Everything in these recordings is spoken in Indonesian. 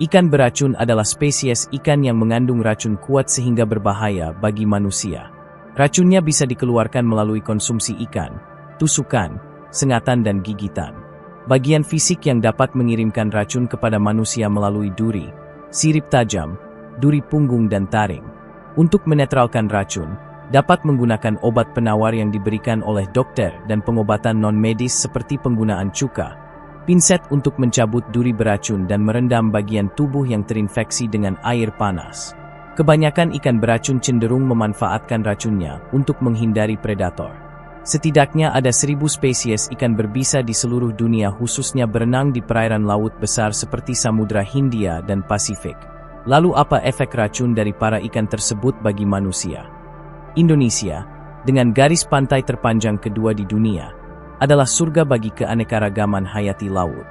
Ikan beracun adalah spesies ikan yang mengandung racun kuat sehingga berbahaya bagi manusia. Racunnya bisa dikeluarkan melalui konsumsi ikan, tusukan, sengatan dan gigitan. Bagian fisik yang dapat mengirimkan racun kepada manusia melalui duri, sirip tajam, duri punggung dan taring. Untuk menetralkan racun, dapat menggunakan obat penawar yang diberikan oleh dokter dan pengobatan non-medis seperti penggunaan cuka, pinset untuk mencabut duri beracun dan merendam bagian tubuh yang terinfeksi dengan air panas. Kebanyakan ikan beracun cenderung memanfaatkan racunnya untuk menghindari predator. Setidaknya ada 1.000 spesies ikan berbisa di seluruh dunia khususnya berenang di perairan laut besar seperti Samudra Hindia dan Pasifik. Lalu apa efek racun dari para ikan tersebut bagi manusia? Indonesia, dengan garis pantai terpanjang kedua di dunia, adalah surga bagi keanekaragaman hayati laut.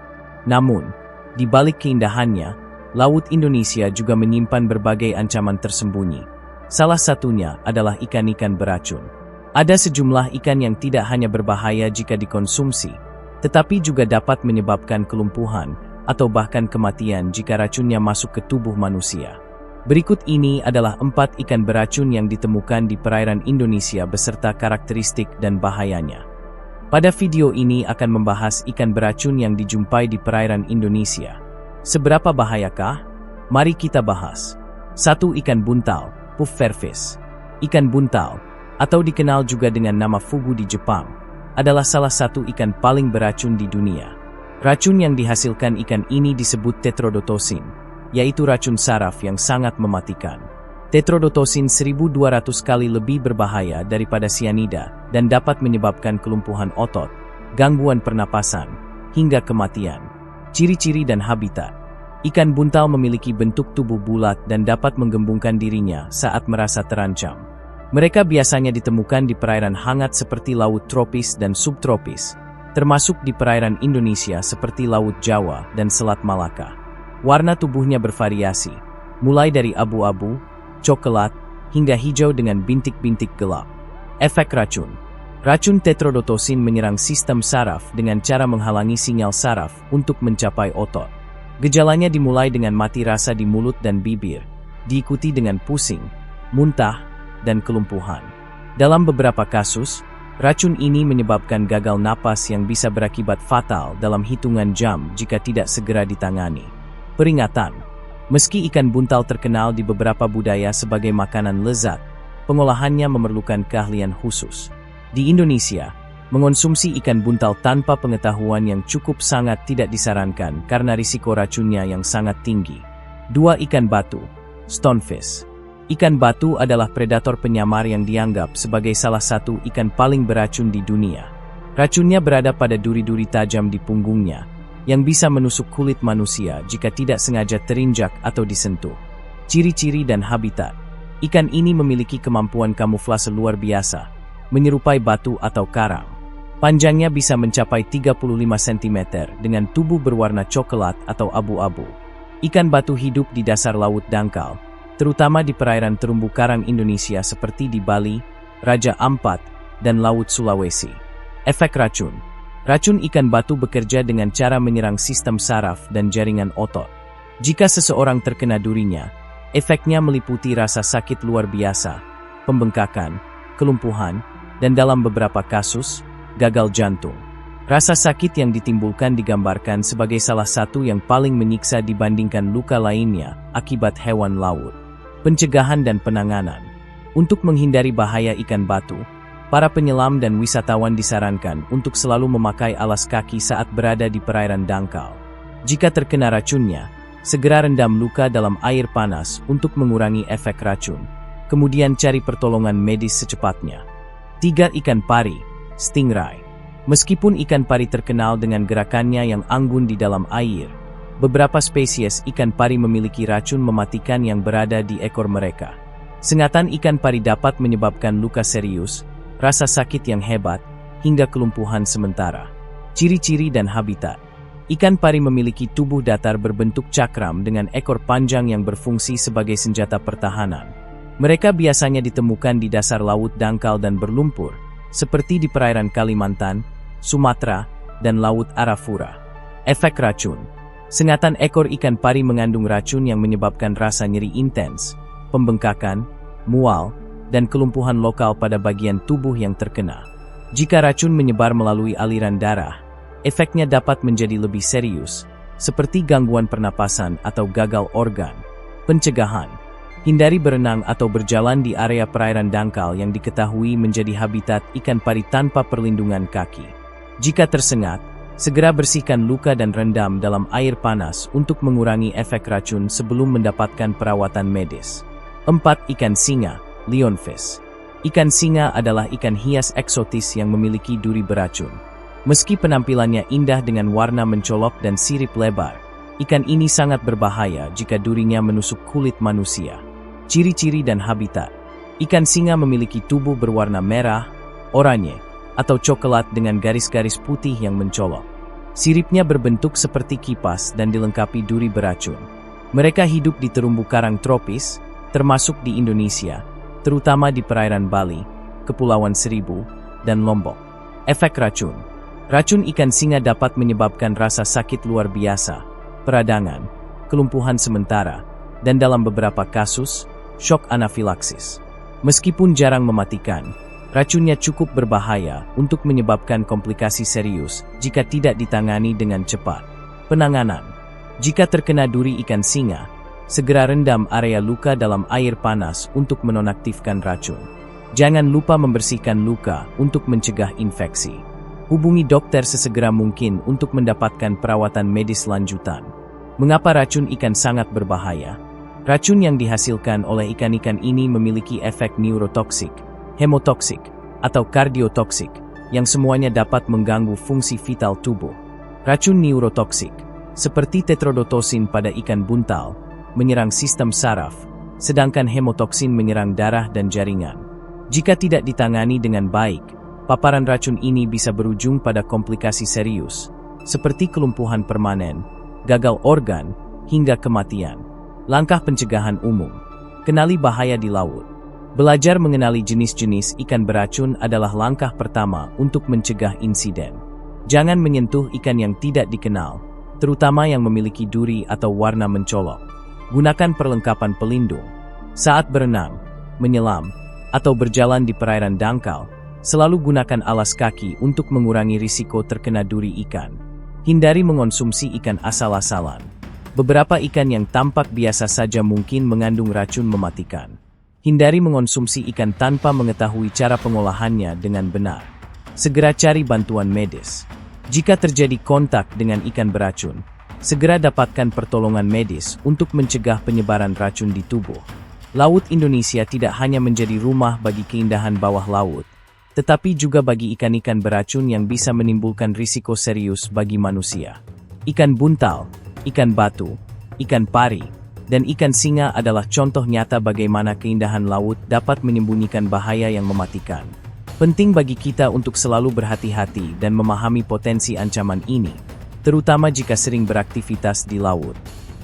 Namun, di balik keindahannya, Laut Indonesia juga menyimpan berbagai ancaman tersembunyi. Salah satunya adalah ikan-ikan beracun. Ada sejumlah ikan yang tidak hanya berbahaya jika dikonsumsi, tetapi juga dapat menyebabkan kelumpuhan atau bahkan kematian jika racunnya masuk ke tubuh manusia. Berikut ini adalah 4 ikan beracun yang ditemukan di perairan Indonesia beserta karakteristik dan bahayanya. Pada video ini akan membahas ikan beracun yang dijumpai di perairan Indonesia. Seberapa bahayakah? Mari kita bahas. 1. Ikan buntal, Pufferfish. Ikan buntal, atau dikenal juga dengan nama fugu di Jepang, adalah salah satu ikan paling beracun di dunia. Racun yang dihasilkan ikan ini disebut tetrodotosin, yaitu racun saraf yang sangat mematikan. Tetrodotosin 1.200 kali lebih berbahaya daripada sianida dan dapat menyebabkan kelumpuhan otot, gangguan pernapasan, hingga kematian. Ciri-ciri dan habitat. Ikan buntal memiliki bentuk tubuh bulat dan dapat menggembungkan dirinya saat merasa terancam. Mereka biasanya ditemukan di perairan hangat seperti laut tropis dan subtropis, termasuk di perairan Indonesia seperti Laut Jawa dan Selat Malaka. Warna tubuhnya bervariasi, mulai dari abu-abu, coklat, hingga hijau dengan bintik-bintik gelap. Efek racun. Racun tetrodotosin menyerang sistem saraf dengan cara menghalangi sinyal saraf untuk mencapai otot. Gejalanya dimulai dengan mati rasa di mulut dan bibir, diikuti dengan pusing, muntah, dan kelumpuhan. Dalam beberapa kasus, racun ini menyebabkan gagal napas yang bisa berakibat fatal dalam hitungan jam jika tidak segera ditangani. Peringatan. Meski ikan buntal terkenal di beberapa budaya sebagai makanan lezat, pengolahannya memerlukan keahlian khusus. Di Indonesia, mengonsumsi ikan buntal tanpa pengetahuan yang cukup sangat tidak disarankan karena risiko racunnya yang sangat tinggi. 2. Ikan batu, Stonefish. Ikan batu adalah predator penyamar yang dianggap sebagai salah satu ikan paling beracun di dunia. Racunnya berada pada duri-duri tajam di punggungnya, yang bisa menusuk kulit manusia jika tidak sengaja terinjak atau disentuh. Ciri-ciri dan habitat. Ikan ini memiliki kemampuan kamuflase luar biasa, menyerupai batu atau karang. Panjangnya bisa mencapai 35 cm dengan tubuh berwarna coklat atau abu-abu. Ikan batu hidup di dasar laut dangkal, terutama di perairan terumbu karang Indonesia seperti di Bali, Raja Ampat, dan Laut Sulawesi. Efek racun. Racun ikan batu bekerja dengan cara menyerang sistem saraf dan jaringan otot. Jika seseorang terkena durinya, efeknya meliputi rasa sakit luar biasa, pembengkakan, kelumpuhan, dan dalam beberapa kasus, gagal jantung. Rasa sakit yang ditimbulkan digambarkan sebagai salah satu yang paling menyiksa dibandingkan luka lainnya akibat hewan laut. Pencegahan dan penanganan. Untuk menghindari bahaya ikan batu, para penyelam dan wisatawan disarankan untuk selalu memakai alas kaki saat berada di perairan dangkal. Jika terkena racunnya, segera rendam luka dalam air panas untuk mengurangi efek racun. Kemudian cari pertolongan medis secepatnya. 3. Ikan pari, Stingray. Meskipun ikan pari terkenal dengan gerakannya yang anggun di dalam air, beberapa spesies ikan pari memiliki racun mematikan yang berada di ekor mereka. Sengatan ikan pari dapat menyebabkan luka serius, rasa sakit yang hebat, hingga kelumpuhan sementara. Ciri-ciri dan habitat. Ikan pari memiliki tubuh datar berbentuk cakram dengan ekor panjang yang berfungsi sebagai senjata pertahanan. Mereka biasanya ditemukan di dasar laut dangkal dan berlumpur, seperti di perairan Kalimantan, Sumatera, dan Laut Arafura. Efek racun. Sengatan ekor ikan pari mengandung racun yang menyebabkan rasa nyeri intens, pembengkakan, mual, dan kelumpuhan lokal pada bagian tubuh yang terkena. Jika racun menyebar melalui aliran darah, efeknya dapat menjadi lebih serius, seperti gangguan pernapasan atau gagal organ. Pencegahan: hindari berenang atau berjalan di area perairan dangkal yang diketahui menjadi habitat ikan pari tanpa perlindungan kaki. Jika tersengat, segera bersihkan luka dan rendam dalam air panas untuk mengurangi efek racun sebelum mendapatkan perawatan medis. 4. Ikan singa, lionfish. Ikan singa adalah ikan hias eksotis yang memiliki duri beracun. Meski penampilannya indah dengan warna mencolok dan sirip lebar, ikan ini sangat berbahaya jika durinya menusuk kulit manusia. Ciri-ciri dan habitat: ikan singa memiliki tubuh berwarna merah, oranye, atau coklat dengan garis-garis putih yang mencolok. Siripnya berbentuk seperti kipas dan dilengkapi duri beracun. Mereka hidup di terumbu karang tropis, termasuk di Indonesia, terutama di perairan Bali, Kepulauan Seribu, dan Lombok. Efek racun: racun ikan singa dapat menyebabkan rasa sakit luar biasa, peradangan, kelumpuhan sementara, dan dalam beberapa kasus, shock anafilaksis. Meskipun jarang mematikan, racunnya cukup berbahaya untuk menyebabkan komplikasi serius jika tidak ditangani dengan cepat. Penanganan: jika terkena duri ikan singa, segera rendam area luka dalam air panas untuk menonaktifkan racun. Jangan lupa membersihkan luka untuk mencegah infeksi. Hubungi dokter sesegera mungkin untuk mendapatkan perawatan medis lanjutan. Mengapa racun ikan sangat berbahaya? Racun yang dihasilkan oleh ikan-ikan ini memiliki efek neurotoksik, hemotoksik, atau kardiotoksik, yang semuanya dapat mengganggu fungsi vital tubuh. Racun neurotoksik, seperti tetrodotosin pada ikan buntal, menyerang sistem saraf, sedangkan hemotoksin menyerang darah dan jaringan. Jika tidak ditangani dengan baik, paparan racun ini bisa berujung pada komplikasi serius, seperti kelumpuhan permanen, gagal organ, hingga kematian. Langkah pencegahan umum: kenali bahaya di laut. Belajar mengenali jenis-jenis ikan beracun adalah langkah pertama untuk mencegah insiden. Jangan menyentuh ikan yang tidak dikenal, terutama yang memiliki duri atau warna mencolok. Gunakan perlengkapan pelindung. Saat berenang, menyelam, atau berjalan di perairan dangkal, selalu gunakan alas kaki untuk mengurangi risiko terkena duri ikan. Hindari mengonsumsi ikan asal-asalan. Beberapa ikan yang tampak biasa saja mungkin mengandung racun mematikan. Hindari mengonsumsi ikan tanpa mengetahui cara pengolahannya dengan benar. Segera cari bantuan medis. Jika terjadi kontak dengan ikan beracun, segera dapatkan pertolongan medis untuk mencegah penyebaran racun di tubuh. Laut Indonesia tidak hanya menjadi rumah bagi keindahan bawah laut, tetapi juga bagi ikan-ikan beracun yang bisa menimbulkan risiko serius bagi manusia. Ikan buntal, ikan batu, ikan pari, dan ikan singa adalah contoh nyata bagaimana keindahan laut dapat menyembunyikan bahaya yang mematikan. Penting bagi kita untuk selalu berhati-hati dan memahami potensi ancaman ini, terutama jika sering beraktivitas di laut.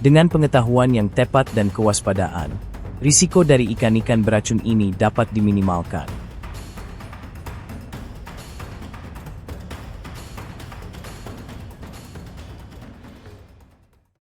Dengan pengetahuan yang tepat dan kewaspadaan, risiko dari ikan-ikan beracun ini dapat diminimalkan.